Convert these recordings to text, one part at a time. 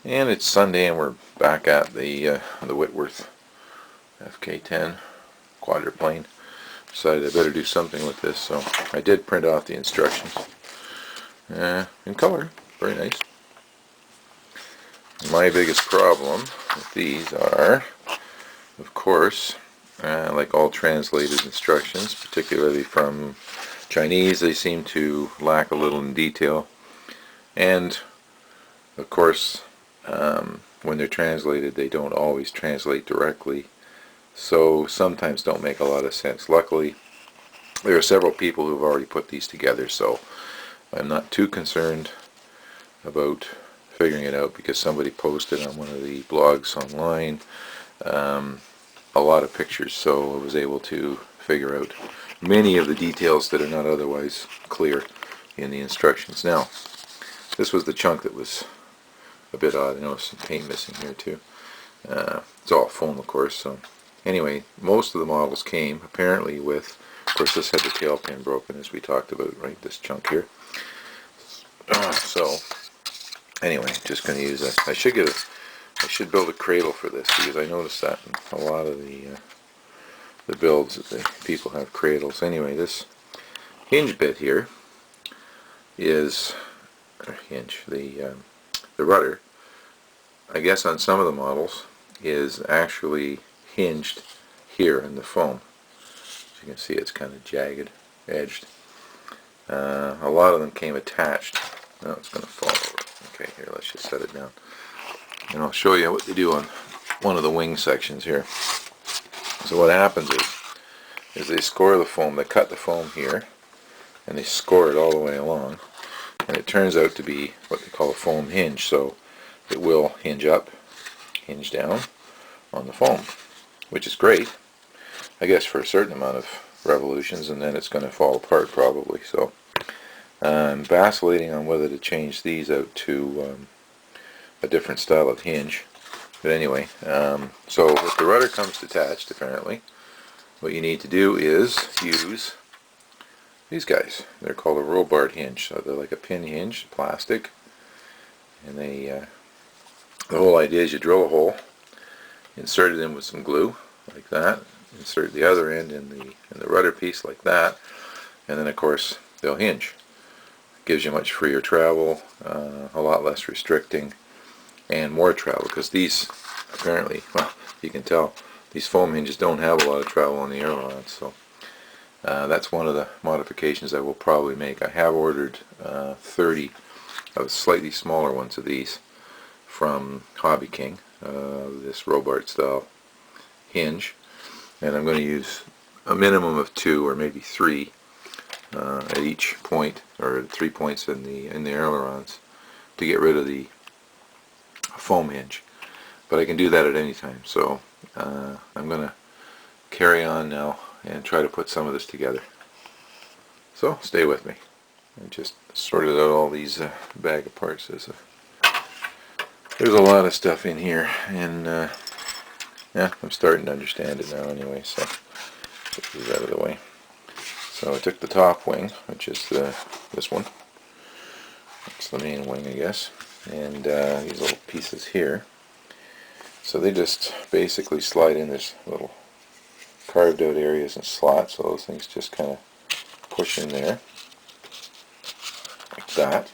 And it's Sunday and we're back at the Whitworth FK Quadruplane. Decided I better do something with this, so I did print off the instructions in color. Very nice. My biggest problem with these are, of course, like all translated instructions, particularly from Chinese, they seem to lack a little in detail. And, of course, when they're translated, they don't always translate directly, so sometimes don't make a lot of sense. Luckily, there are several people who've already put these together, so I'm not too concerned about figuring it out, because somebody posted on one of the blogs online a lot of pictures, so I was able to figure out many of the details that are not otherwise clear in the instructions. Now, this was the chunk that was a bit odd. I noticed some paint missing here too. It's all foam, of course. So anyway, most of the models came apparently with, of course, this had the tail pin broken, as we talked about, right? This chunk here. So anyway, just going to use that. I should build a cradle for this, because I noticed that in a lot of the builds that the people have cradles. Anyway, this hinge bit here is the rudder, I guess on some of the models, is actually hinged here in the foam. As you can see, it's kind of jagged, edged. A lot of them came attached. Now it's going to fall over. Okay, here, let's just set it down. And I'll show you what they do on one of the wing sections here. So what happens is they score the foam, they cut the foam here, and they score it all the way along. And it turns out to be what they call a foam hinge, so it will hinge up, hinge down on the foam, which is great, I guess, for a certain amount of revolutions, and then it's going to fall apart probably. So I'm vacillating on whether to change these out to a different style of hinge. But anyway, so if the rudder comes detached, apparently, what you need to do is use these guys. They're called a roll bar hinge. So they're like a pin hinge, plastic, and the whole idea is you drill a hole, insert it in with some glue like that, insert the other end in the rudder piece like that, and then of course they'll hinge. It gives you much freer travel, a lot less restricting, and more travel, because these apparently, well, you can tell these foam hinges don't have a lot of travel on the ailerons. So that's one of the modifications I will probably make. I have ordered 30 of slightly smaller ones of these from Hobby King, this Robart style hinge, and I'm going to use a minimum of 2 or maybe 3 at each point, or 3 points in the ailerons, to get rid of the foam hinge. But I can do that at any time, so I'm going to carry on now and try to put some of this together. So stay with me. I just sorted out all these bag of parts. There's a lot of stuff in here, and yeah, I'm starting to understand it now anyway, so put these out of the way. So I took the top wing, which is this one. That's the main wing, I guess, and these little pieces here. So they just basically slide in this little carved out areas and slots, so those things just kind of push in there like that.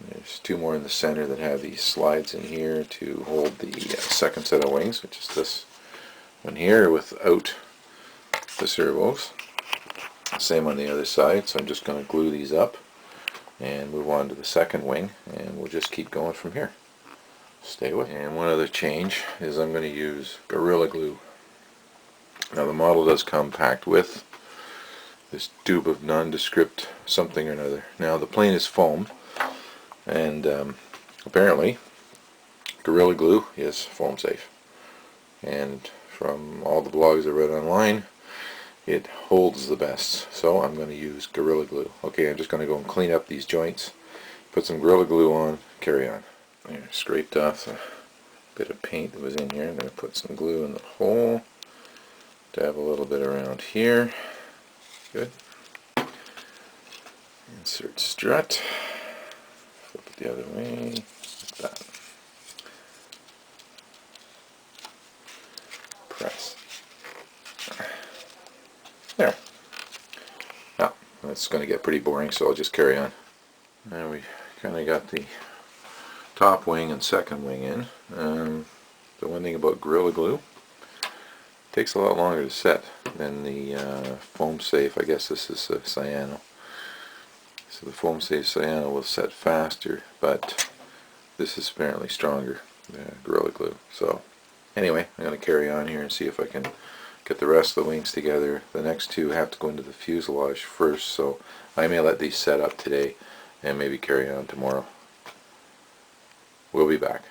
There's 2 more in the center that have these slides in here to hold the second set of wings, which is this one here without the servos. Same on the other side, so I'm just going to glue these up and move on to the second wing, and we'll just keep going from here. Stay with me. And one other change is I'm going to use Gorilla Glue. Now the model does come packed with this tube of nondescript something or another. Now the plane is foam, and apparently Gorilla Glue is foam safe, and from all the blogs I read online, it holds the best, so I'm going to use Gorilla Glue. Okay, I'm just going to go and clean up these joints, put some Gorilla Glue on, carry on. I scraped off a bit of paint that was in here. I'm going to put some glue in the hole, dab a little bit around here. Good. Insert strut, flip it the other way, like that. That's going to get pretty boring, so I'll just carry on. Now we kind of got the top wing and second wing in. The one thing about Gorilla Glue, it takes a lot longer to set than the foam safe. I guess this is a cyano. So the foam safe cyano will set faster, but this is apparently stronger, Gorilla Glue. So anyway, I'm going to carry on here and see if I can get the rest of the wings together. The next two have to go into the fuselage first, so I may let these set up today and maybe carry on tomorrow. We'll be back.